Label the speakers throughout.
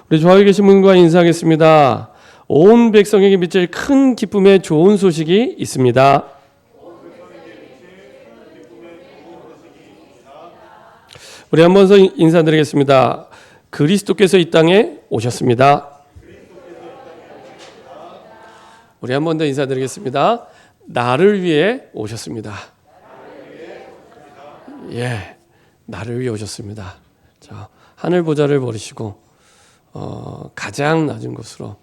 Speaker 1: 우리 좌우에 계신 분과 인사하겠습니다. 온 백성에게 미칠 큰 기쁨의 좋은 소식이 있습니다. 우리 한번 더 인사드리겠습니다. 그리스도께서 이 땅에 오셨습니다. 우리 한 번 더 인사드리겠습니다. 나를 위해 오셨습니다. 예, 나를 위해 오셨습니다. 자, 하늘 보좌를 버리시고 가장 낮은 곳으로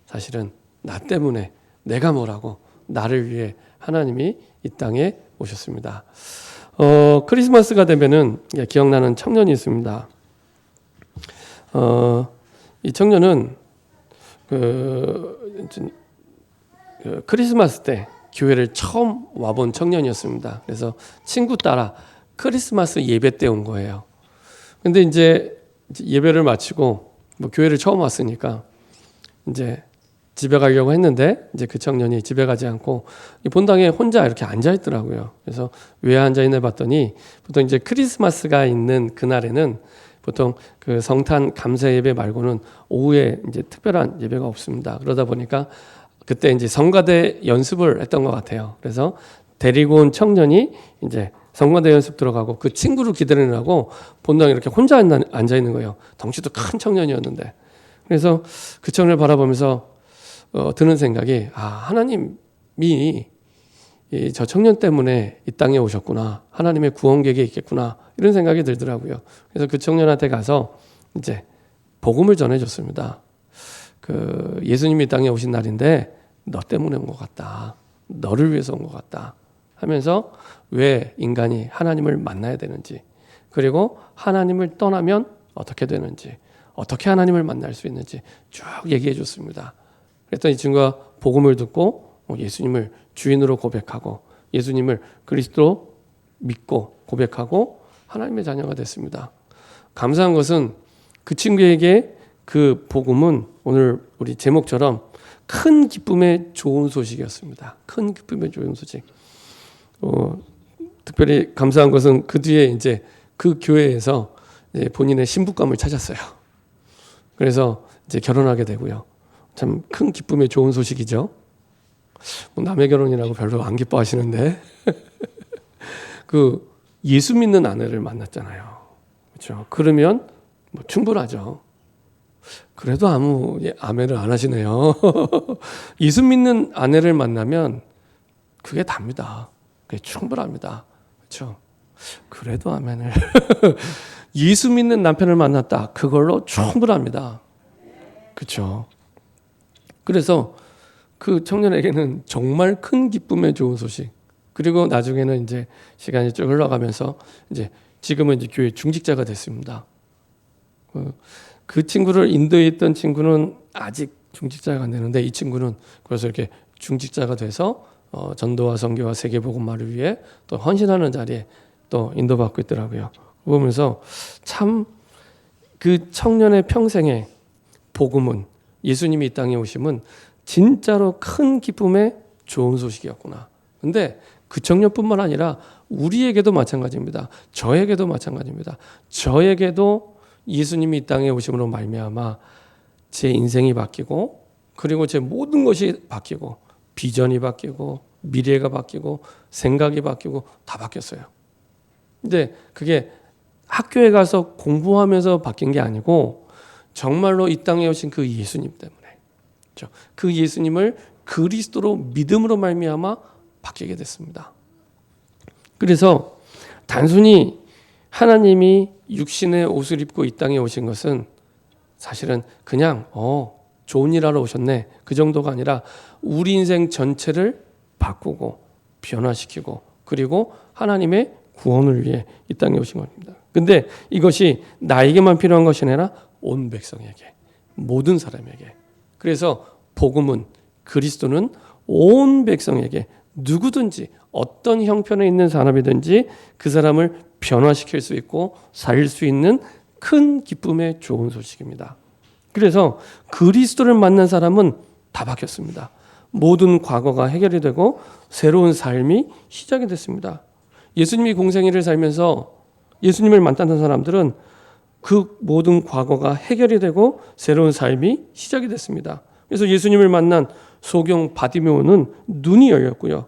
Speaker 1: 사실은 나 때문에 내가 뭐라고 나를 위해 하나님이 이 땅에 오셨습니다. 크리스마스가 되면은 기억나는 청년이 있습니다. 이 청년은 크리스마스 때 교회를 처음 와본 청년이었습니다. 그래서 친구 따라 크리스마스 예배 때 온 거예요. 근데 이제 예배를 마치고 뭐 교회를 처음 왔으니까 이제 집에 가려고 했는데 이제 그 청년이 집에 가지 않고 본당에 혼자 이렇게 앉아 있더라고요. 그래서 왜 앉아 있나 봤더니 보통 이제 크리스마스가 있는 그날에는 보통 그 성탄 감사 예배 말고는 오후에 이제 특별한 예배가 없습니다. 그러다 보니까 그때 이제 성가대 연습을 했던 것 같아요. 그래서 데리고 온 청년이 이제 성가대 연습 들어가고 그 친구를 기다리느라고 본당에 이렇게 혼자 앉아 있는 거예요. 덩치도 큰 청년이었는데. 그래서 그 청년을 바라보면서 드는 생각이 하나님이 저 청년 때문에 이 땅에 오셨구나. 하나님의 구원 계획이 있겠구나. 이런 생각이 들더라고요. 그래서 그 청년한테 가서 이제 복음을 전해줬습니다. 그 예수님이 이 땅에 오신 날인데 너 때문에 온 것 같다. 너를 위해서 온 것 같다. 하면서 왜 인간이 하나님을 만나야 되는지, 그리고 하나님을 떠나면 어떻게 되는지, 어떻게 하나님을 만날 수 있는지 쭉 얘기해 줬습니다. 그랬더니 이 친구가 복음을 듣고 예수님을 주인으로 고백하고 예수님을 그리스도로 믿고 고백하고 하나님의 자녀가 됐습니다. 감사한 것은 그 친구에게 그 복음은 오늘 우리 제목처럼 큰 기쁨의 좋은 소식이었습니다. 큰 기쁨의 좋은 소식. 특별히 감사한 것은 그 뒤에 이제 그 교회에서 이제 본인의 신부감을 찾았어요. 그래서 이제 결혼하게 되고요. 참 큰 기쁨의 좋은 소식이죠. 남의 결혼이라고 별로 안 기뻐하시는데 그 예수 믿는 아내를 만났잖아요. 그렇죠? 그러면 뭐 충분하죠. 그래도 아무 아멘을 안 하시네요. 예수 믿는 아내를 만나면 그게 답니다. 그게 충분합니다. 그렇죠? 그래도 아멘을. 예수 믿는 남편을 만났다. 그걸로 충분합니다. 그렇죠? 그래서 그 청년에게는 정말 큰 기쁨의 좋은 소식. 그리고 나중에는 이제 시간이 쭉 흘러가면서 이제 지금은 이제 교회 중직자가 됐습니다. 그 친구를 인도했던 친구는 아직 중직자가 안 되는데 이 친구는 그래서 이렇게 중직자가 돼서 전도와 선교와 세계 복음화를 위해 또 헌신하는 자리에 또 인도받고 있더라고요. 보면서 참 그 청년의 평생에 복음은 예수님이 이 땅에 오심은 진짜로 큰 기쁨의 좋은 소식이었구나. 근데 그 청년뿐만 아니라 우리에게도 마찬가지입니다. 저에게도 마찬가지입니다. 저에게도 예수님이 이 땅에 오심으로 말미암아 제 인생이 바뀌고 그리고 제 모든 것이 바뀌고 비전이 바뀌고 미래가 바뀌고 생각이 바뀌고 다 바뀌었어요. 근데 그게 학교에 가서 공부하면서 바뀐 게 아니고 정말로 이 땅에 오신 그 예수님 때문에 그렇죠? 그 예수님을 그리스도로 믿음으로 말미암아 바뀌게 됐습니다. 그래서 단순히 하나님이 육신의 옷을 입고 이 땅에 오신 것은 사실은 그냥 좋은 일 하러 오셨네 그 정도가 아니라 우리 인생 전체를 바꾸고 변화시키고 그리고 하나님의 구원을 위해 이 땅에 오신 겁니다. 근데 이것이 나에게만 필요한 것이 아니라 온 백성에게 모든 사람에게 그래서 복음은 그리스도는 온 백성에게 누구든지 어떤 형편에 있는 사람이든지 그 사람을 변화시킬 수 있고 살릴 수 있는 큰 기쁨의 좋은 소식입니다. 그래서 그리스도를 만난 사람은 다 바뀌었습니다. 모든 과거가 해결이 되고 새로운 삶이 시작이 됐습니다. 예수님이 공생애를 살면서 예수님을 만났던 사람들은 그 모든 과거가 해결이 되고 새로운 삶이 시작이 됐습니다. 그래서 예수님을 만난 소경 바디메오는 눈이 열렸고요.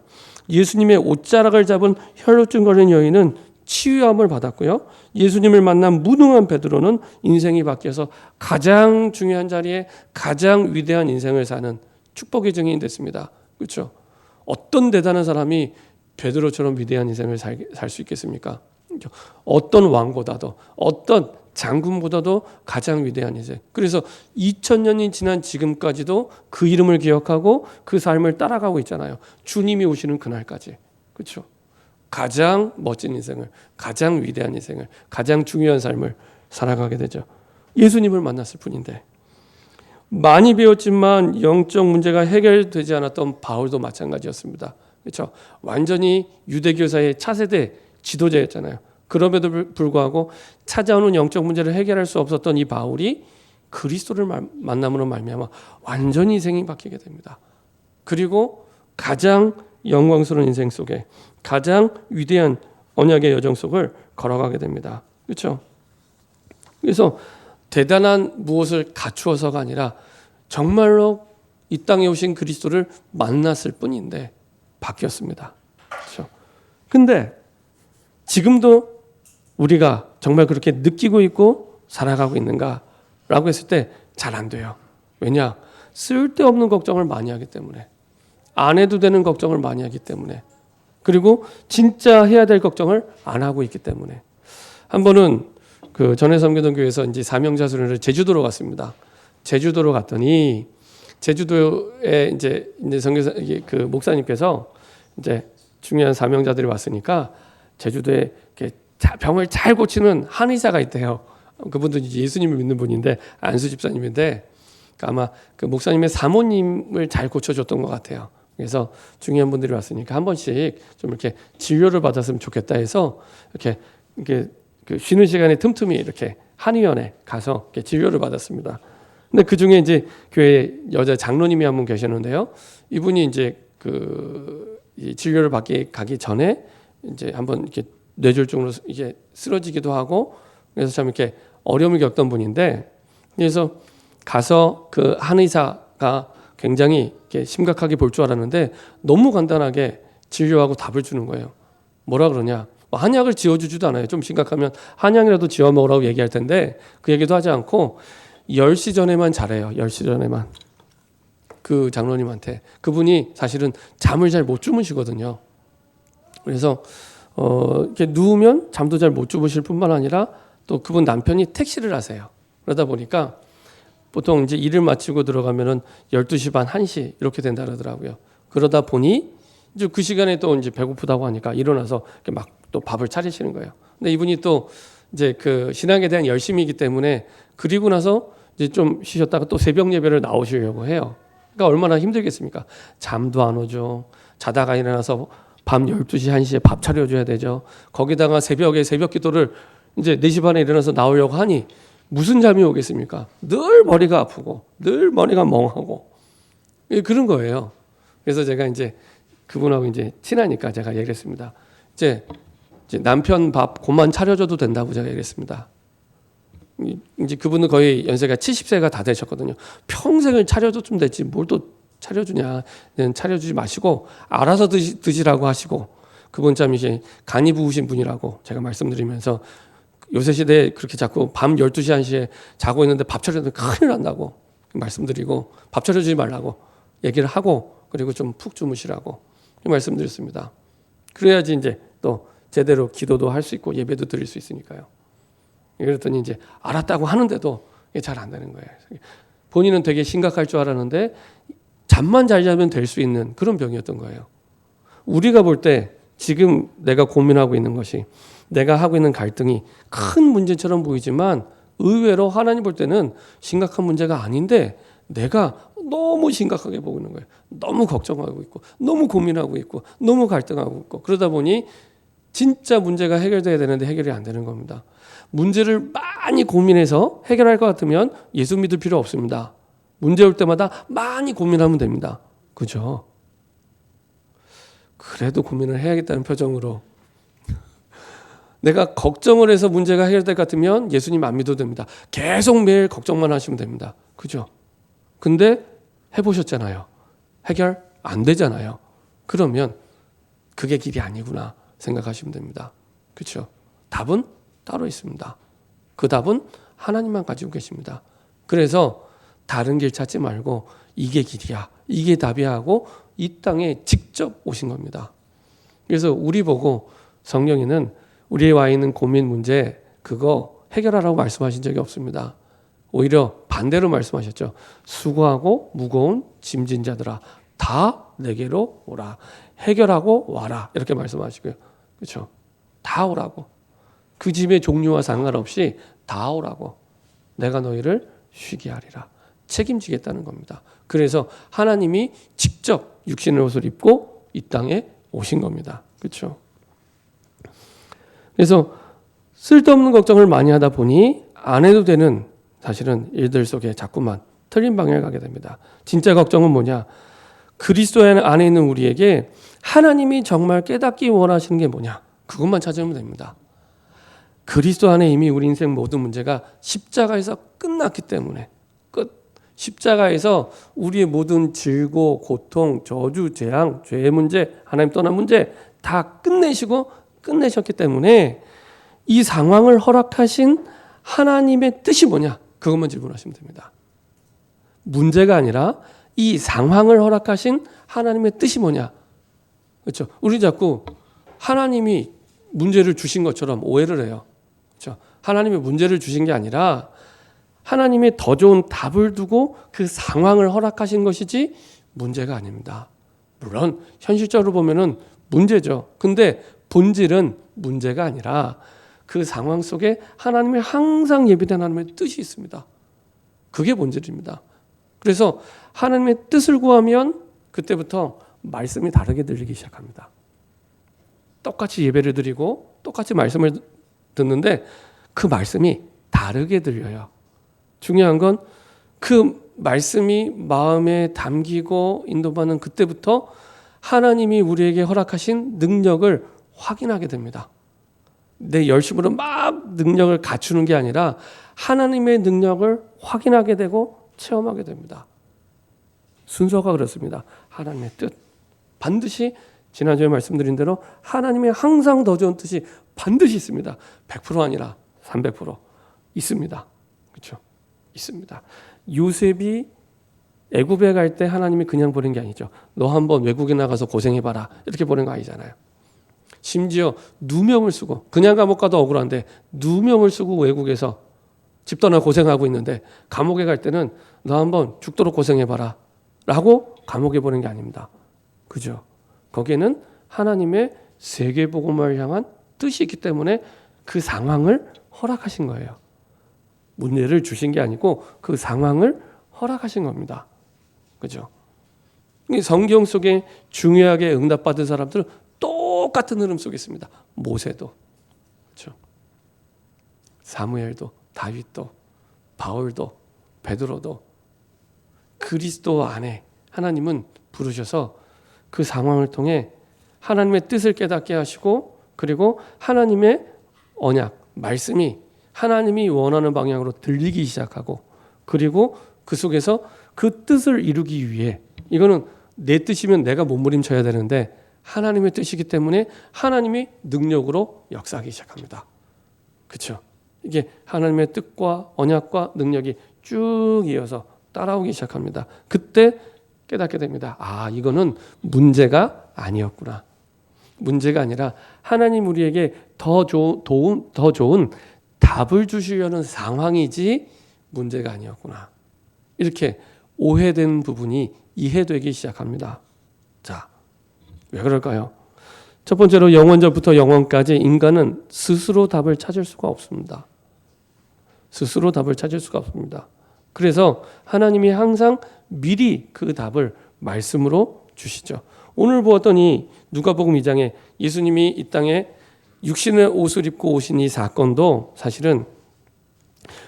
Speaker 1: 예수님의 옷자락을 잡은 혈루증 걸린 여인은 치유함을 받았고요. 예수님을 만난 무능한 베드로는 인생이 바뀌어서 가장 중요한 자리에 가장 위대한 인생을 사는 축복의 증인이 됐습니다. 그렇죠? 어떤 대단한 사람이 베드로처럼 위대한 인생을 살 수 있겠습니까? 어떤 왕보다도 어떤 장군보다도 가장 위대한 인생. 그래서 2000년이 지난 지금까지도 그 이름을 기억하고 그 삶을 따라가고 있잖아요. 주님이 오시는 그날까지. 그렇죠? 가장 멋진 인생을, 가장 위대한 인생을, 가장 중요한 삶을 살아가게 되죠. 예수님을 만났을 뿐인데. 많이 배웠지만 영적 문제가 해결되지 않았던 바울도 마찬가지였습니다. 그렇죠? 완전히 유대교사의 차세대 지도자였잖아요. 그럼에도 불구하고 찾아오는 영적 문제를 해결할 수 없었던 이 바울이 그리스도를 만남으로 말미암아 완전히 인생이 바뀌게 됩니다. 그리고 가장 영광스러운 인생 속에 가장 위대한 언약의 여정 속을 걸어가게 됩니다. 그렇죠? 그래서 대단한 무엇을 갖추어서가 아니라 정말로 이 땅에 오신 그리스도를 만났을 뿐인데 바뀌었습니다. 그렇죠? 근데 지금도 우리가 정말 그렇게 느끼고 있고 살아가고 있는가라고 했을 때 잘 안 돼요. 왜냐? 쓸데없는 걱정을 많이 하기 때문에, 안 해도 되는 걱정을 많이 하기 때문에, 그리고 진짜 해야 될 걱정을 안 하고 있기 때문에. 한 번은 그 전에 섬기던 교회에서 이제 사명자 수련을 제주도로 갔습니다. 제주도로 갔더니 제주도에 이제 선교사 그 목사님께서 이제 중요한 사명자들이 왔으니까 제주도에 이렇게 병을 잘 고치는 한의사가 있대요. 그분도 이제 예수님을 믿는 분인데 안수 집사님인데 아마 그 목사님의 사모님을 잘 고쳐줬던 것 같아요. 그래서 중요한 분들이 왔으니까 한 번씩 좀 이렇게 진료를 받았으면 좋겠다 해서 이렇게 그 쉬는 시간에 틈틈이 이렇게 한의원에 가서 이렇게 진료를 받았습니다. 근데 그 중에 이제 교회 여자 장로님이 한 분 계셨는데요. 이분이 이제 이 진료를 가기 전에 이제 한번 이렇게 뇌졸중으로 이게 쓰러지기도 하고 그래서 참 이렇게 어려움을 겪던 분인데 그래서 가서 그 한의사가 굉장히 이렇게 심각하게 볼 줄 알았는데 너무 간단하게 진료하고 답을 주는 거예요. 뭐라 그러냐? 한약을 지어주지도 않아요. 좀 심각하면 한약이라도 지어 먹으라고 얘기할 텐데 그 얘기도 하지 않고 10시 전에만 잘해요. 10시 전에만. 그 장로님한테. 그분이 사실은 잠을 잘 못 주무시거든요. 그래서 이렇게 누우면 잠도 잘 못 주무실 뿐만 아니라 또 그분 남편이 택시를 하세요. 그러다 보니까 보통 이제 일을 마치고 들어가면은 12시 반, 1시 이렇게 된다 그러더라고요. 그러다 보니 이제 그 시간에 또 이제 배고프다고 하니까 일어나서 막 또 밥을 차리시는 거예요. 근데 이분이 또 이제 그 신앙에 대한 열심이기 때문에 그리고 나서 이제 좀 쉬셨다가 또 새벽 예배를 나오시려고 해요. 그러니까 얼마나 힘들겠습니까? 잠도 안 오죠. 자다가 일어나서 밤 12시, 1시에 밥 차려줘야 되죠. 거기다가 새벽에 새벽 기도를 이제 4시 반에 일어나서 나오려고 하니 무슨 잠이 오겠습니까? 늘 머리가 아프고 늘 머리가 멍하고 그런 거예요. 그래서 제가 이제 그분하고 이제 친하니까 제가 얘기했습니다. 이제 남편 밥 그만 차려줘도 된다고 제가 얘기했습니다. 이제 그분은 거의 연세가 70세가 다 되셨거든요. 평생을 차려줬으면 됐지 뭘 또 차려주냐. 차려주지 마시고 알아서 드시라고 하시고 그분 참 이제 간이 부으신 분이라고 제가 말씀드리면서 요새 시대에 그렇게 자꾸 밤 12시 1시에 자고 있는데 밥 차려주면 큰일 난다고 말씀드리고 밥 차려주지 말라고 얘기를 하고 그리고 좀 푹 주무시라고 말씀드렸습니다. 그래야지 이제 또 제대로 기도도 할 수 있고 예배도 드릴 수 있으니까요. 그랬더니 이제 알았다고 하는데도 이게 잘 안 되는 거예요. 본인은 되게 심각할 줄 알았는데 잠만 잘 자면 될 수 있는 그런 병이었던 거예요. 우리가 볼 때 지금 내가 고민하고 있는 것이 내가 하고 있는 갈등이 큰 문제처럼 보이지만 의외로 하나님 볼 때는 심각한 문제가 아닌데 내가 너무 심각하게 보고 있는 거예요. 너무 걱정하고 있고 너무 고민하고 있고 너무 갈등하고 있고 그러다 보니 진짜 문제가 해결돼야 되는데 해결이 안 되는 겁니다. 문제를 많이 고민해서 해결할 것 같으면 예수 믿을 필요 없습니다. 문제 올 때마다 많이 고민하면 됩니다. 그죠? 그래도 고민을 해야겠다는 표정으로 내가 걱정을 해서 문제가 해결될 것 같으면 예수님 안 믿어도 됩니다. 계속 매일 걱정만 하시면 됩니다. 그죠? 근데 해보셨잖아요. 해결 안 되잖아요. 그러면 그게 길이 아니구나 생각하시면 됩니다. 그렇죠? 답은 따로 있습니다. 그 답은 하나님만 가지고 계십니다. 그래서 다른 길 찾지 말고 이게 길이야, 이게 답이야 하고 이 땅에 직접 오신 겁니다. 그래서 우리 보고 성경에는 우리에 와 있는 고민 문제 그거 해결하라고 말씀하신 적이 없습니다. 오히려 반대로 말씀하셨죠. 수고하고 무거운 짐진 자들아 다 내게로 오라. 해결하고 와라. 이렇게 말씀하시고요. 그렇죠? 다 오라고. 그 짐의 종류와 상관없이 다 오라고. 내가 너희를 쉬게 하리라. 책임지겠다는 겁니다. 그래서 하나님이 직접 육신의 옷을 입고 이 땅에 오신 겁니다. 그렇죠? 그래서 쓸데없는 걱정을 많이 하다 보니 안 해도 되는 사실은 일들 속에 자꾸만 틀린 방향을 가게 됩니다. 진짜 걱정은 뭐냐? 그리스도 안에 있는 우리에게 하나님이 정말 깨닫기 원하시는 게 뭐냐? 그것만 찾으면 됩니다. 그리스도 안에 이미 우리 인생 모든 문제가 십자가에서 끝났기 때문에 십자가에서 우리의 모든 질고, 고통, 저주, 재앙, 죄의 문제, 하나님 떠난 문제 다 끝내셨기 때문에 이 상황을 허락하신 하나님의 뜻이 뭐냐? 그것만 질문하시면 됩니다. 문제가 아니라 이 상황을 허락하신 하나님의 뜻이 뭐냐? 그렇죠? 우리 자꾸 하나님이 문제를 주신 것처럼 오해를 해요. 그렇죠? 하나님이 문제를 주신 게 아니라 하나님의 더 좋은 답을 두고 그 상황을 허락하신 것이지 문제가 아닙니다. 물론 현실적으로 보면은 문제죠. 근데 본질은 문제가 아니라 그 상황 속에 하나님의 항상 예비된 하나님의 뜻이 있습니다. 그게 본질입니다. 그래서 하나님의 뜻을 구하면 그때부터 말씀이 다르게 들리기 시작합니다. 똑같이 예배를 드리고 똑같이 말씀을 듣는데 그 말씀이 다르게 들려요. 중요한 건 그 말씀이 마음에 담기고 인도받는 그때부터 하나님이 우리에게 허락하신 능력을 확인하게 됩니다. 내 열심으로 막 능력을 갖추는 게 아니라 하나님의 능력을 확인하게 되고 체험하게 됩니다. 순서가 그렇습니다. 하나님의 뜻. 반드시 지난주에 말씀드린 대로 하나님의 항상 더 좋은 뜻이 반드시 있습니다. 100% 아니라 300% 있습니다. 그렇죠? 있습니다. 요셉이 애굽에 갈 때 하나님이 그냥 보낸 게 아니죠. 너 한번 외국에 나가서 고생해봐라. 이렇게 보낸 거 아니잖아요. 심지어 누명을 쓰고 그냥 감옥 가도 억울한데 누명을 쓰고 외국에서 집 떠나 고생하고 있는데 감옥에 갈 때는 너 한번 죽도록 고생해봐라 라고 감옥에 보낸 게 아닙니다. 그죠? 거기에는 하나님의 세계복음을 향한 뜻이 있기 때문에 그 상황을 허락하신 거예요. 문제를 주신 게 아니고 그 상황을 허락하신 겁니다. 그죠? 성경 속에 중요하게 응답받은 사람들은 똑같은 흐름 속에 있습니다. 모세도, 그렇죠? 사무엘도, 다윗도, 바울도, 베드로도 그리스도 안에 하나님은 부르셔서 그 상황을 통해 하나님의 뜻을 깨닫게 하시고 그리고 하나님의 언약, 말씀이 하나님이 원하는 방향으로 들리기 시작하고 그리고 그 속에서 그 뜻을 이루기 위해 이거는 내 뜻이면 내가 몸부림쳐야 되는데 하나님의 뜻이기 때문에 하나님이 능력으로 역사하기 시작합니다. 그렇죠? 이게 하나님의 뜻과 언약과 능력이 쭉 이어서 따라오기 시작합니다. 그때 깨닫게 됩니다. 아, 이거는 문제가 아니었구나. 문제가 아니라 하나님 우리에게 더 좋은 답을 주시려는 상황이지 문제가 아니었구나. 이렇게 오해된 부분이 이해되기 시작합니다. 자, 왜 그럴까요? 첫 번째로 영원전부터 영원까지 인간은 스스로 답을 찾을 수가 없습니다. 스스로 답을 찾을 수가 없습니다. 그래서 하나님이 항상 미리 그 답을 말씀으로 주시죠. 오늘 보았던 이 누가복음 2장에 예수님이 이 땅에 육신의 옷을 입고 오신 이 사건도 사실은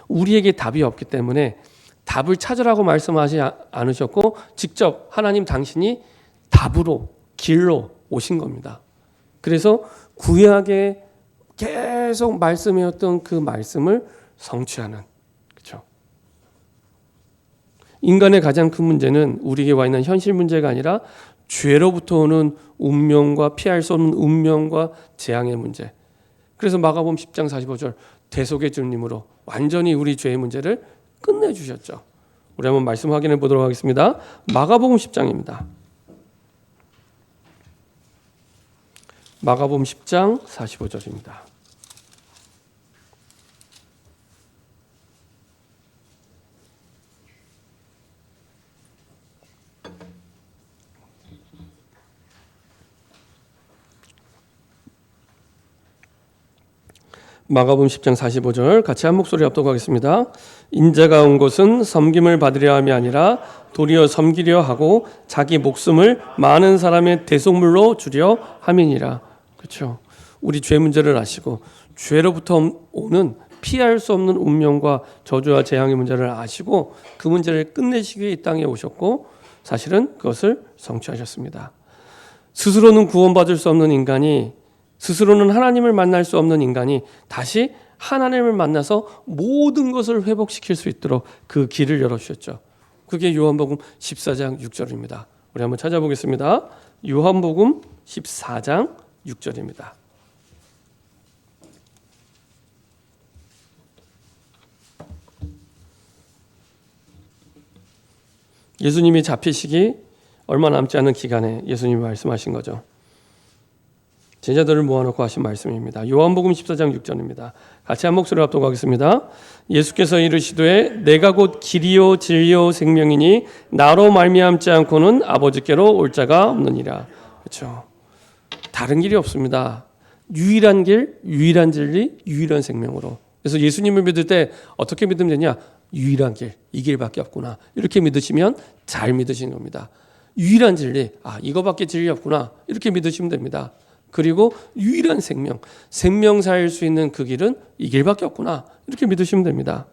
Speaker 1: 우리에게 답이 없기 때문에 답을 찾으라고 말씀하지 않으셨고 직접 하나님 당신이 답으로 길로 오신 겁니다. 그래서 구약의 계속 말씀이었던 그 말씀을 성취하는, 그렇죠? 인간의 가장 큰 문제는 우리에게 와 있는 현실 문제가 아니라 죄로부터 오는 운명과 피할 수 없는 운명과 재앙의 문제. 그래서 마가복음 10장 45절 대속의 주님으로 완전히 우리 죄의 문제를 끝내주셨죠. 우리 한번 말씀 확인해 보도록 하겠습니다. 마가복음 10장입니다. 마가복음 10장 45절입니다. 마가복음 10장 45절 같이 한 목소리 합독하겠습니다. 인자가 온 곳은 섬김을 받으려 함이 아니라 도리어 섬기려 하고 자기 목숨을 많은 사람의 대속물로 주려 함이니라. 그렇죠. 우리 죄 문제를 아시고 죄로부터 오는 피할 수 없는 운명과 저주와 재앙의 문제를 아시고 그 문제를 끝내시기 위해 이 땅에 오셨고 사실은 그것을 성취하셨습니다. 스스로는 구원받을 수 없는 인간이, 스스로는 하나님을 만날 수 없는 인간이 다시 하나님을 만나서 모든 것을 회복시킬 수 있도록 그 길을 열어주셨죠. 그게 요한복음 14장 6절입니다. 우리 한번 찾아보겠습니다. 요한복음 14장 6절입니다. 예수님이 잡히시기 얼마 남지 않은 기간에 예수님이 말씀하신 거죠. 제자들을 모아놓고 하신 말씀입니다. 요한복음 14장 6절입니다. 같이 한 목소리로 합독하겠습니다. 예수께서 이르시되 내가 곧 길이요 진리요 생명이니 나로 말미암지 않고는 아버지께로 올 자가 없느니라. 그렇죠. 다른 길이 없습니다. 유일한 길, 유일한 진리, 유일한 생명으로. 그래서 예수님을 믿을 때 어떻게 믿으면 되냐? 유일한 길, 이 길밖에 없구나. 이렇게 믿으시면 잘 믿으시는 겁니다. 유일한 진리, 이거밖에 진리 없구나. 이렇게 믿으시면 됩니다. 그리고 유일한 생명, 생명사일 수 있는 그 길은 이 길밖에 없구나. 이렇게 믿으시면 됩니다.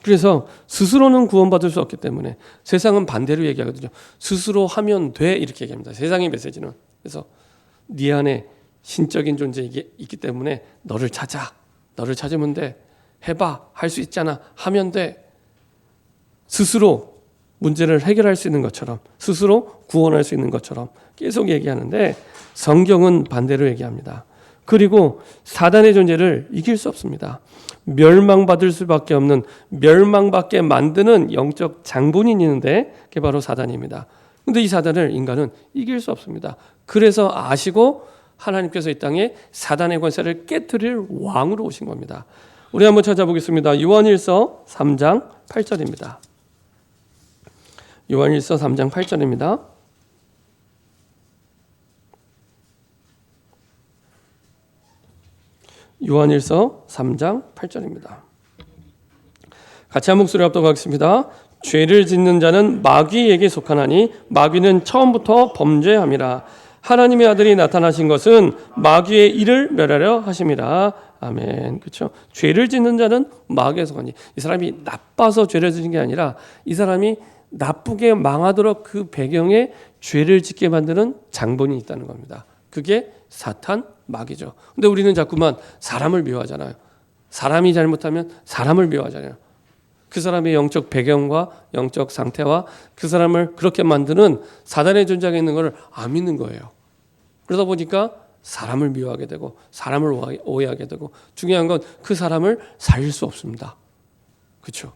Speaker 1: 그래서 스스로는 구원받을 수 없기 때문에 세상은 반대로 얘기하거든요. 스스로 하면 돼 이렇게 얘기합니다. 세상의 메시지는. 그래서 네 안에 신적인 존재 있기 때문에 너를 찾아. 너를 찾으면 돼. 해봐. 할 수 있잖아. 하면 돼. 스스로 문제를 해결할 수 있는 것처럼, 스스로 구원할 수 있는 것처럼 계속 얘기하는데 성경은 반대로 얘기합니다. 그리고 사단의 존재를 이길 수 없습니다. 멸망받을 수밖에 없는, 멸망받게 만드는 영적 장본인이 있는데 그게 바로 사단입니다. 그런데 이 사단을 인간은 이길 수 없습니다. 그래서 아시고 하나님께서 이 땅에 사단의 권세를 깨트릴 왕으로 오신 겁니다. 우리 한번 찾아보겠습니다. 요한일서 3장 8절입니다. 요한일서 3장 8절입니다. 요한일서 3장 8절입니다. 같이 한 목소리 합독하겠습니다. 죄를 짓는 자는 마귀에게 속하나니 마귀는 처음부터 범죄함이라. 하나님의 아들이 나타나신 것은 마귀의 일을 멸하려 하심이라. 아멘. 그렇죠. 죄를 짓는 자는 마귀에 속하니, 이 사람이 나빠서 죄를 짓는 게 아니라 이 사람이 나쁘게 망하도록 그 배경에 죄를 짓게 만드는 장본이 있다는 겁니다. 그게 사탄, 마귀죠. 근데 우리는 자꾸만 사람을 미워하잖아요. 사람이 잘못하면 사람을 미워하잖아요. 그 사람의 영적 배경과 영적 상태와 그 사람을 그렇게 만드는 사단의 존재가 있는 것을 안 믿는 거예요. 그러다 보니까 사람을 미워하게 되고 사람을 오해하게 되고, 중요한 건 그 사람을 살릴 수 없습니다. 그렇죠?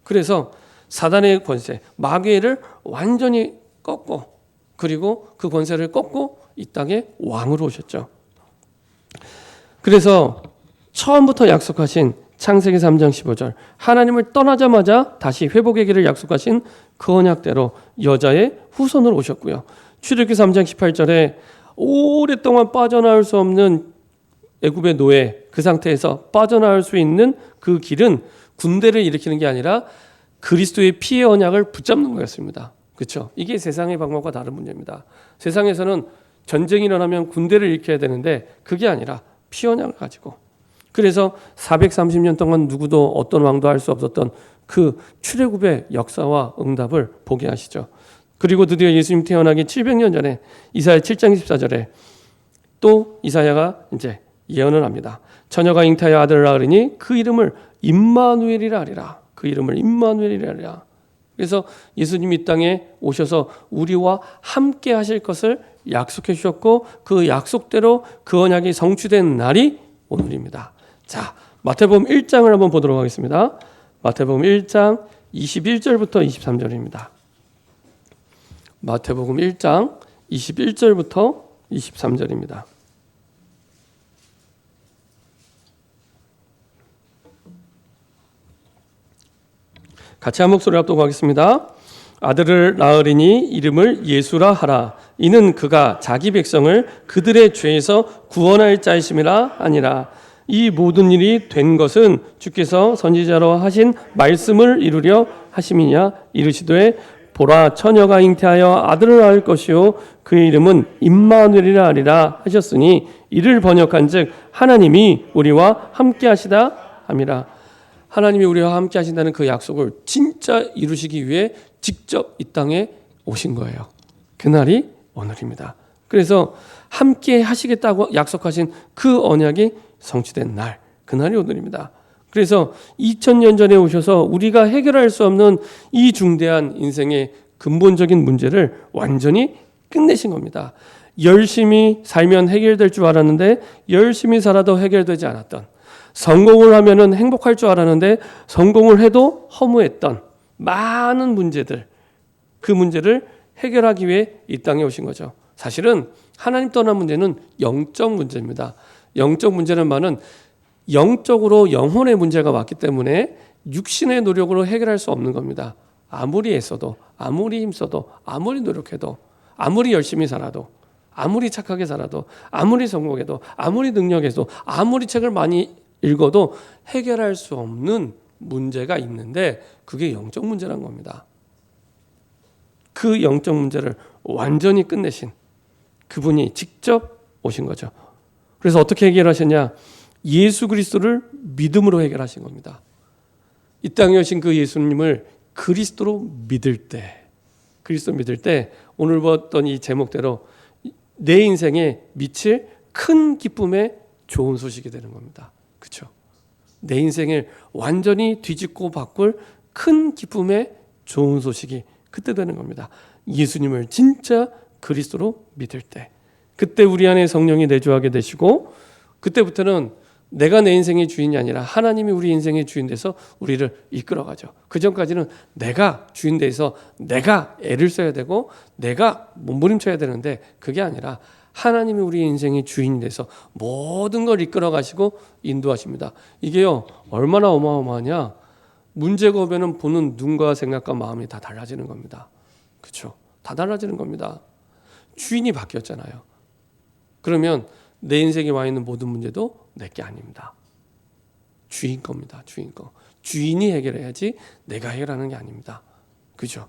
Speaker 1: 그래서 사단의 권세, 마귀를 완전히 꺾고, 그리고 그 권세를 꺾고 이 땅에 왕으로 오셨죠. 그래서 처음부터 약속하신 창세기 3장 15절, 하나님을 떠나자마자 다시 회복의 길을 약속하신 그 언약대로 여자의 후손으로 오셨고요. 출애굽기 3장 18절에 오랫동안 빠져나올 수 없는 애굽의 노예, 그 상태에서 빠져나올 수 있는 그 길은 군대를 일으키는 게 아니라 그리스도의 피의 언약을 붙잡는 거였습니다. 그렇죠? 이게 세상의 방법과 다른 문제입니다. 세상에서는 전쟁이 일어나면 군대를 일으켜야 되는데 그게 아니라 피 언약을 가지고, 그래서 430년 동안 누구도 어떤 왕도 할 수 없었던 그 출애굽의 역사와 응답을 보게 하시죠. 그리고 드디어 예수님 태어나기 700년 전에 이사야 7장 14절에 또 이사야가 이제 예언을 합니다. 처녀가 잉태하여 아들을 낳으리니 그 이름을 임마누엘이라 하리라. 그 이름을 임마누엘이라 하리라. 그래서 예수님이 이 땅에 오셔서 우리와 함께 하실 것을 약속해 주셨고 그 약속대로 그 언약이 성취된 날이 오늘입니다. 자, 마태복음 1장을 한번 보도록 하겠습니다. 마태복음 1장 21절부터 23절입니다. 마태복음 1장 21절부터 23절입니다. 같이 한 목소리 합독 하겠습니다. 아들을 낳으리니 이름을 예수라 하라. 이는 그가 자기 백성을 그들의 죄에서 구원할 자이심이라 하니라. 이 모든 일이 된 것은 주께서 선지자로 하신 말씀을 이루려 하심이냐. 이르시되 보라 처녀가 잉태하여 아들을 낳을 것이요 그의 이름은 임마누엘이라 하리라 하셨으니 이를 번역한즉 하나님이 우리와 함께 하시다 함이라. 하나님이 우리와 함께 하신다는 그 약속을 진짜 이루시기 위해 직접 이 땅에 오신 거예요. 그날이 오늘입니다. 그래서 함께 하시겠다고 약속하신 그 언약이 성취된 날, 그날이 오늘입니다. 그래서 2000년 전에 오셔서 우리가 해결할 수 없는 이 중대한 인생의 근본적인 문제를 완전히 끝내신 겁니다. 열심히 살면 해결될 줄 알았는데 열심히 살아도 해결되지 않았던, 성공을 하면은 행복할 줄 알았는데 성공을 해도 허무했던 많은 문제들, 그 문제를 해결하기 위해 이 땅에 오신 거죠. 사실은 하나님 떠난 문제는 영적 문제입니다. 영적 문제는 말은 영적으로 영혼의 문제가 왔기 때문에 육신의 노력으로 해결할 수 없는 겁니다. 아무리 애써도, 아무리 힘써도, 아무리 노력해도, 아무리 열심히 살아도, 아무리 착하게 살아도, 아무리 성공해도, 아무리 능력해도, 아무리 책을 많이 읽어도 해결할 수 없는 문제가 있는데 그게 영적 문제란 겁니다. 그 영적 문제를 완전히 끝내신 그분이 직접 오신 거죠. 그래서 어떻게 해결하셨냐? 예수 그리스도를 믿음으로 해결하신 겁니다. 이 땅에 오신 그 예수님을 그리스도로 믿을 때, 그리스도 믿을 때 오늘 봤던 이 제목대로 내 인생에 미칠 큰 기쁨의 좋은 소식이 되는 겁니다. 그렇죠? 내 인생을 완전히 뒤집고 바꿀 큰 기쁨의 좋은 소식이 그때 되는 겁니다. 예수님을 진짜 그리스도로 믿을 때, 그때 우리 안에 성령이 내주하게 되시고 그때부터는 내가 내 인생의 주인이 아니라 하나님이 우리 인생의 주인 돼서 우리를 이끌어가죠. 그 전까지는 내가 주인 돼서 내가 애를 써야 되고 내가 몸부림쳐야 되는데 그게 아니라 하나님이 우리 인생의 주인이 돼서 모든 걸 이끌어 가시고 인도하십니다. 이게요 얼마나 어마어마하냐. 문제가 오면은 보는 눈과 생각과 마음이 다 달라지는 겁니다. 그렇죠? 다 달라지는 겁니다. 주인이 바뀌었잖아요. 그러면 내 인생에 와 있는 모든 문제도 내게 아닙니다. 주인 겁니다. 주인 거. 주인이 해결해야지 내가 해결하는 게 아닙니다. 그죠?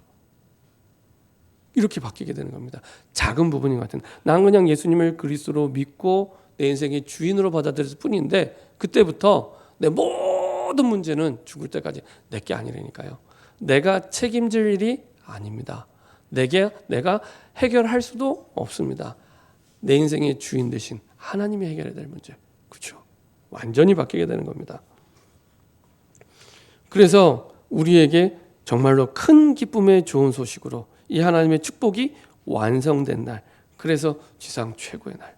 Speaker 1: 이렇게 바뀌게 되는 겁니다. 작은 부분인 것 같은. 난 그냥 예수님을 그리스도로 믿고 내 인생의 주인으로 받아들였을 뿐인데 그때부터 내 모든 문제는 죽을 때까지 내게 아니라니까요. 내가 책임질 일이 아닙니다. 내가 해결할 수도 없습니다. 내 인생의 주인 대신 하나님이 해결해야 될 문제. 그렇죠? 완전히 바뀌게 되는 겁니다. 그래서 우리에게 정말로 큰 기쁨의 좋은 소식으로 이 하나님의 축복이 완성된 날. 그래서 지상 최고의 날.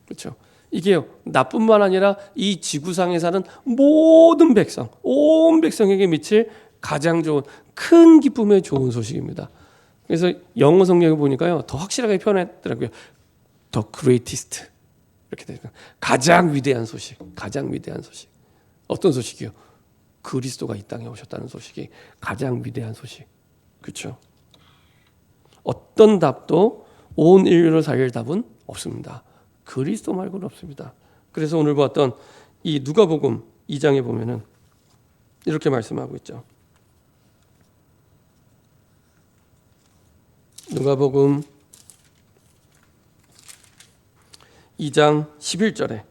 Speaker 1: 그렇죠? 이게요. 나뿐만 아니라 이 지구상에 사는 모든 백성, 온 백성에게 미칠 가장 좋은 큰 기쁨의 좋은 소식입니다. 그래서 영어 성경에 보니까요. 더 확실하게 표현했더라고요. The greatest. 이렇게 되니까 가장 위대한 소식. 가장 위대한 소식. 어떤 소식이요? 그리스도가 이 땅에 오셨다는 소식이 가장 위대한 소식. 그렇죠? 어떤 답도 온 인류를 살릴 답은 없습니다. 그리스도 말고는 없습니다. 그래서 오늘 봤던 이 누가복음 2장에 보면은 이렇게 말씀하고 있죠. 누가복음 2장 11절에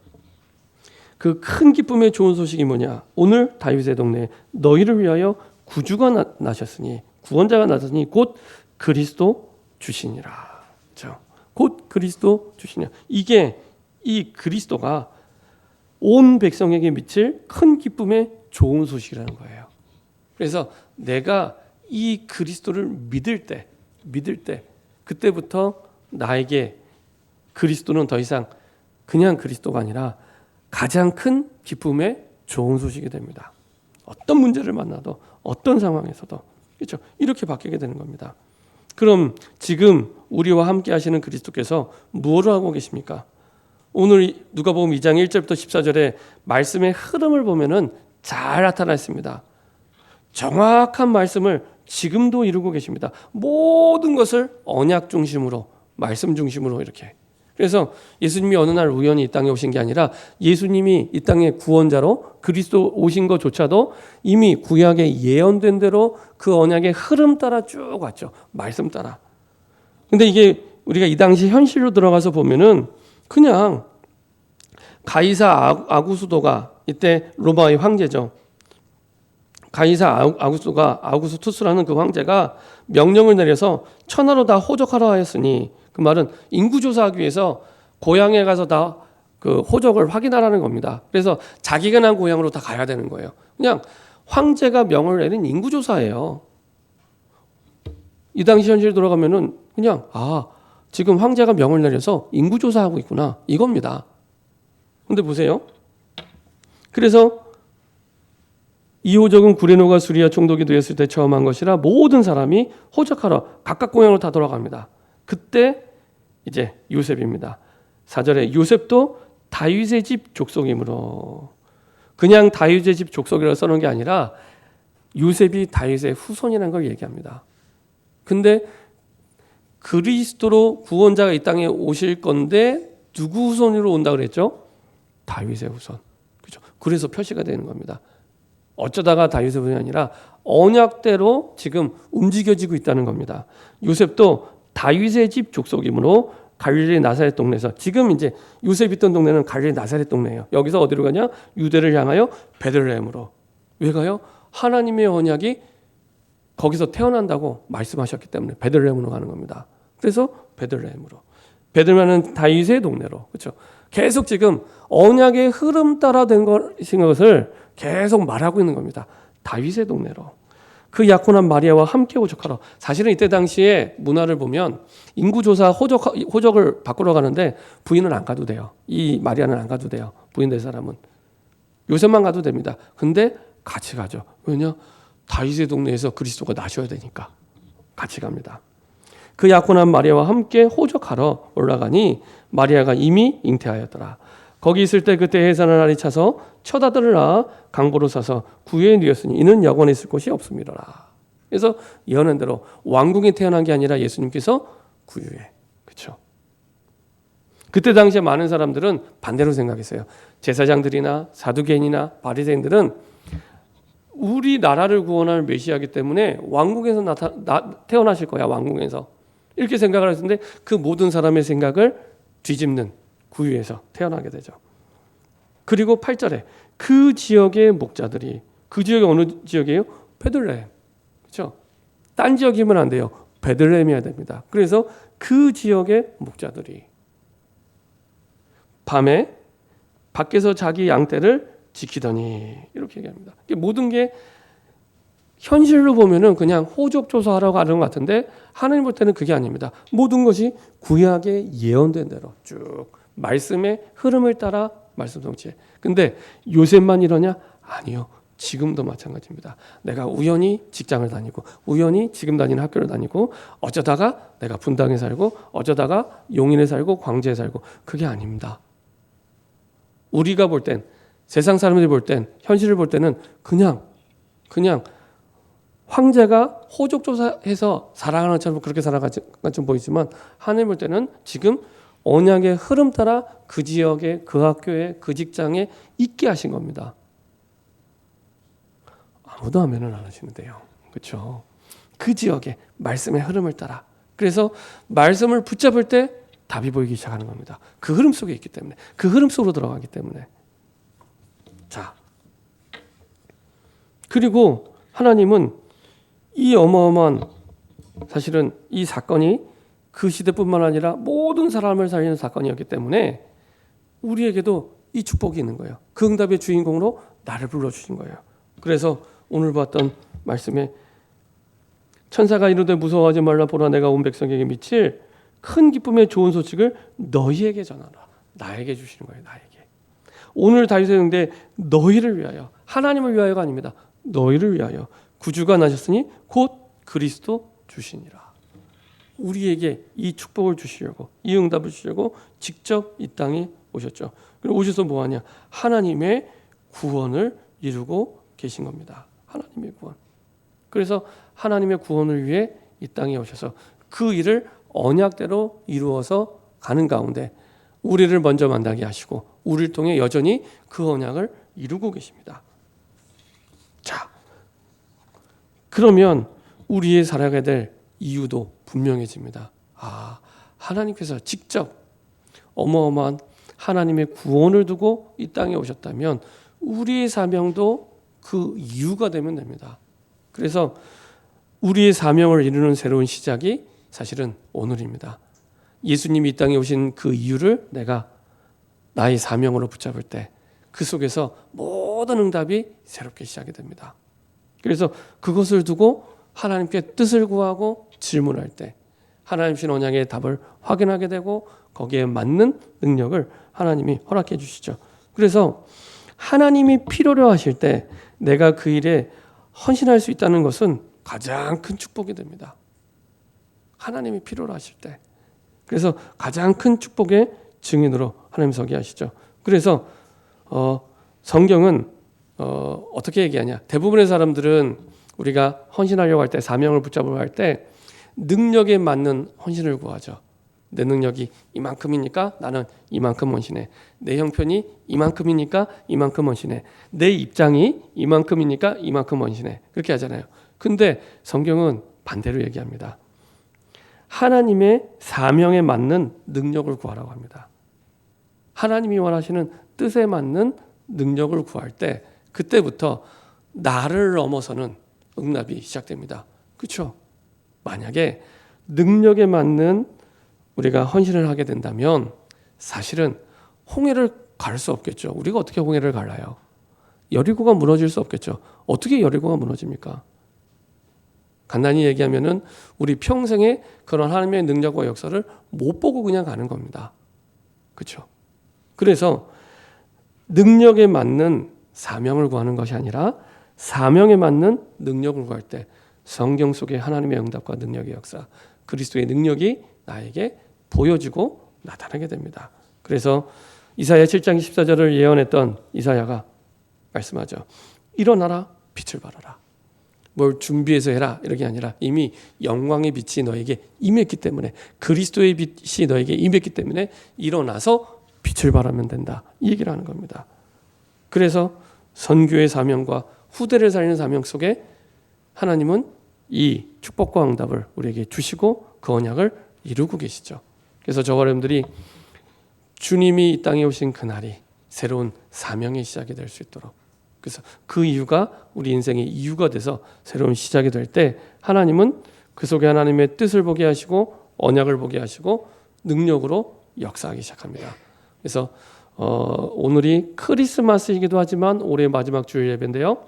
Speaker 1: 그 큰 기쁨의 좋은 소식이 뭐냐? 오늘 다윗의 동네에 너희를 위하여 구주가 나셨으니 구원자가 나셨으니 곧 그리스도 주시니라. 그렇죠? 곧 그리스도 주시냐. 이게 이 그리스도가 온 백성에게 미칠 큰 기쁨의 좋은 소식이라는 거예요. 그래서 내가 이 그리스도를 믿을 때 그때부터 나에게 그리스도는 더 이상 그냥 그리스도가 아니라 가장 큰 기쁨의 좋은 소식이 됩니다. 어떤 문제를 만나도 어떤 상황에서도 그렇죠? 이렇게 바뀌게 되는 겁니다. 그럼 지금 우리와 함께 하시는 그리스도께서 무엇을 하고 계십니까? 오늘 누가복음 2장 1절부터 14절에 말씀의 흐름을 보면은 잘 나타나 있습니다. 정확한 말씀을 지금도 이루고 계십니다. 모든 것을 언약 중심으로, 말씀 중심으로 이렇게. 그래서 예수님이 어느 날 우연히 이 땅에 오신 게 아니라 예수님이 이 땅의 구원자로 그리스도 오신 것조차도 이미 구약에 예언된 대로 그 언약의 흐름 따라 쭉 왔죠. 말씀 따라. 근데 이게 우리가 이 당시 현실로 들어가서 보면은 그냥 가이사 아구스도가 이때 로마의 황제죠. 가이사 아구스도가 아우구스투스라는 그 황제가 명령을 내려서 천하로 다 호적하라 하였으니 그 말은 인구 조사하기 위해서 고향에 가서 다 그 호적을 확인하라는 겁니다. 그래서 자기가 난 고향으로 다 가야 되는 거예요. 그냥 황제가 명을 내린 인구 조사예요. 이 당시 현실 돌아가면은 그냥 지금 황제가 명을 내려서 인구 조사하고 있구나 이겁니다. 근데 보세요. 그래서 이 호적은 구레노가 수리아 총독이 되었을 때 처음 한 것이라 모든 사람이 호적하러 각각 고향으로 다 돌아갑니다. 그때 이제 요셉입니다. 4절에 요셉도 다윗의 집 족속이므로, 그냥 다윗의 집 족속이라고 써놓은 게 아니라 요셉이 다윗의 후손이라는 걸 얘기합니다. 근데 그리스도로 구원자가 이 땅에 오실 건데 누구 후손으로 온다 그랬죠? 다윗의 후손. 그렇죠? 그래서 표시가 되는 겁니다. 어쩌다가 다윗의 후손이 아니라 언약대로 지금 움직여지고 있다는 겁니다. 요셉도 다윗의 집 족속이므로 갈릴리 나사렛 동네에서, 지금 이제 요셉 있던 동네는 갈릴리 나사렛 동네예요. 여기서 어디로 가냐? 유대를 향하여 베들레헴으로. 왜 가요? 하나님의 언약이 거기서 태어난다고 말씀하셨기 때문에 베들레헴으로 가는 겁니다. 그래서 베들레헴으로. 베들레헴은 다윗의 동네로. 그렇죠? 계속 지금 언약의 흐름 따라 된 것을 계속 말하고 있는 겁니다. 다윗의 동네로. 그 약혼한 마리아와 함께 호적하러. 사실은 이때 당시에 문화를 보면 인구조사 호적을 바꾸러 가는데 부인은 안 가도 돼요. 이 마리아는 안 가도 돼요. 부인 될 사람은. 요셉만 가도 됩니다. 근데 같이 가죠. 왜냐? 다윗의 동네에서 그리스도가 나셔야 되니까 같이 갑니다. 그 약혼한 마리아와 함께 호적하러 올라가니 마리아가 이미 잉태하였더라. 거기 있을 때 그때 해산을 날이 차서 처다들을 낳아 강보로 사서 구유에 누였으니 이는 여관에 있을 곳이 없음이로라. 그래서 예언한 대로 왕궁에 태어난 게 아니라 예수님께서 구유에. 그렇죠? 그때 당시에 많은 사람들은 반대로 생각했어요. 제사장들이나 사두개인이나 바리새인들은 우리 나라를 구원할 메시아이기 때문에 왕궁에서 태어나실 거야. 왕궁에서. 이렇게 생각을 했는데 그 모든 사람의 생각을 뒤집는 구유에서 태어나게 되죠. 그리고 8절에 그 지역의 목자들이, 그 지역이 어느 지역이에요? 베들레헴. 그렇죠? 딴 지역이면 안 돼요. 베들레헴이어야 됩니다. 그래서 그 지역의 목자들이 밤에 밖에서 자기 양떼를 지키더니 이렇게 얘기합니다. 모든 게 현실로 보면은 그냥 호적 조사하러 가는 것 같은데 하나님 볼 때는 그게 아닙니다. 모든 것이 구약에 예언된 대로 쭉 말씀의 흐름을 따라 말씀 성취해. 근데 요셉만 이러냐? 아니요. 지금도 마찬가지입니다. 내가 우연히 직장을 다니고 우연히 지금 다니는 학교를 다니고 어쩌다가 내가 분당에 살고 어쩌다가 용인에 살고 광주에 살고 그게 아닙니다. 우리가 볼 땐, 세상 사람들이 볼 땐, 현실을 볼 때는 그냥 황제가 호적조사해서 살아가는 것처럼 그렇게 살아가는 것처럼 보이지만 하나님 볼 때는 지금 언약의 흐름 따라 그 지역에, 그 학교에, 그 직장에 있게 하신 겁니다. 아무도 아멘을 안 하시는데요. 그렇죠? 그 지역에 말씀의 흐름을 따라. 그래서 말씀을 붙잡을 때 답이 보이기 시작하는 겁니다. 그 흐름 속에 있기 때문에. 그 흐름 속으로 들어가기 때문에. 자, 그리고 하나님은 이 어마어마한, 사실은 이 사건이 그 시대뿐만 아니라 모든 사람을 살리는 사건이었기 때문에 우리에게도 이 축복이 있는 거예요. 그 응답의 주인공으로 나를 불러주신 거예요. 그래서 오늘 봤던 말씀에 천사가 이르되 무서워하지 말라 보라 내가 온 백성에게 미칠 큰 기쁨의 좋은 소식을 너희에게 전하라. 나에게 주시는 거예요. 나에게. 오늘 다윗의 응대 너희를 위하여, 하나님을 위하여가 아닙니다. 너희를 위하여 구주가 나셨으니 곧 그리스도 주시니라. 우리에게 이 축복을 주시려고, 이 응답을 주시려고 직접 이 땅에 오셨죠. 그리고 오셔서 뭐하냐? 하나님의 구원을 이루고 계신 겁니다. 하나님의 구원. 그래서 하나님의 구원을 위해 이 땅에 오셔서 그 일을 언약대로 이루어서 가는 가운데 우리를 먼저 만나게 하시고 우리를 통해 여전히 그 언약을 이루고 계십니다. 자, 그러면 우리의 살아가야 될 이유도 분명해집니다. 하나님께서 직접 어마어마한 하나님의 구원을 두고 이 땅에 오셨다면 우리의 사명도 그 이유가 되면 됩니다. 그래서 우리의 사명을 이루는 새로운 시작이 사실은 오늘입니다. 예수님이 이 땅에 오신 그 이유를 내가 나의 사명으로 붙잡을 때 그 속에서 모든 응답이 새롭게 시작이 됩니다. 그래서 그것을 두고 하나님께 뜻을 구하고 질문할 때 하나님 주신 언약의 답을 확인하게 되고 거기에 맞는 능력을 하나님이 허락해 주시죠. 그래서 하나님이 필요로 하실 때 내가 그 일에 헌신할 수 있다는 것은 가장 큰 축복이 됩니다. 하나님이 필요로 하실 때. 그래서 가장 큰 축복의 증인으로 하나님 서게 하시죠. 그래서 성경은 어떻게 얘기하냐? 대부분의 사람들은 우리가 헌신하려고 할 때, 사명을 붙잡으려고 할 때 능력에 맞는 헌신을 구하죠. 내 능력이 이만큼이니까 나는 이만큼 헌신해. 내 형편이 이만큼이니까 이만큼 헌신해. 내 입장이 이만큼이니까 이만큼 헌신해. 그렇게 하잖아요. 근데 성경은 반대로 얘기합니다. 하나님의 사명에 맞는 능력을 구하라고 합니다. 하나님이 원하시는 뜻에 맞는 능력을 구할 때 그때부터 나를 넘어서는 응답이 시작됩니다. 그렇죠? 만약에 능력에 맞는 우리가 헌신을 하게 된다면 사실은 홍해를 갈 수 없겠죠. 우리가 어떻게 홍해를 갈라요? 여리고가 무너질 수 없겠죠. 어떻게 여리고가 무너집니까? 간단히 얘기하면은 우리 평생에 그런 하나님의 능력과 역사를 못 보고 그냥 가는 겁니다. 그렇죠? 그래서 능력에 맞는 사명을 구하는 것이 아니라 사명에 맞는 능력을 구할 때 성경 속의 하나님의 응답과 능력의 역사, 그리스도의 능력이 나에게 보여지고 나타나게 됩니다. 그래서 이사야 7장 14절을 예언했던 이사야가 말씀하죠. 일어나라, 빛을 발하라. 뭘 준비해서 해라 이렇게 아니라 이미 영광의 빛이 너에게 임했기 때문에, 그리스도의 빛이 너에게 임했기 때문에 일어나서 빛을 발하면 된다. 이 얘기를 하는 겁니다. 그래서 선교의 사명과 후대를 살리는 사명 속에 하나님은 이 축복과 응답을 우리에게 주시고 그 언약을 이루고 계시죠. 그래서 저와 여러분들이 주님이 이 땅에 오신 그날이 새로운 사명의 시작이 될 수 있도록, 그래서 그 이유가 우리 인생의 이유가 돼서 새로운 시작이 될 때 하나님은 그 속에 하나님의 뜻을 보게 하시고 언약을 보게 하시고 능력으로 역사하기 시작합니다. 그래서 오늘이 크리스마스이기도 하지만 올해 마지막 주일 예배인데요.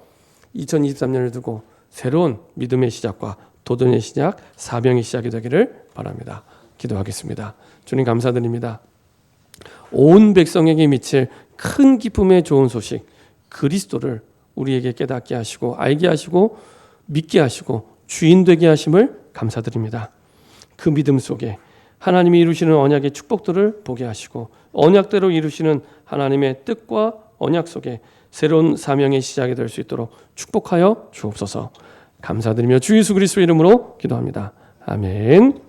Speaker 1: 2023년을 두고 새로운 믿음의 시작과 도전의 시작, 사명의 시작이 되기를 바랍니다. 기도하겠습니다. 주님 감사드립니다. 온 백성에게 미칠 큰 기쁨의 좋은 소식, 그리스도를 우리에게 깨닫게 하시고 알게 하시고 믿게 하시고 주인 되게 하심을 감사드립니다. 그 믿음 속에 하나님이 이루시는 언약의 축복들을 보게 하시고 언약대로 이루시는 하나님의 뜻과 언약 속에 새로운 사명의 시작이 될 수 있도록 축복하여 주옵소서. 감사드리며 주 예수 그리스도의 이름으로 기도합니다. 아멘.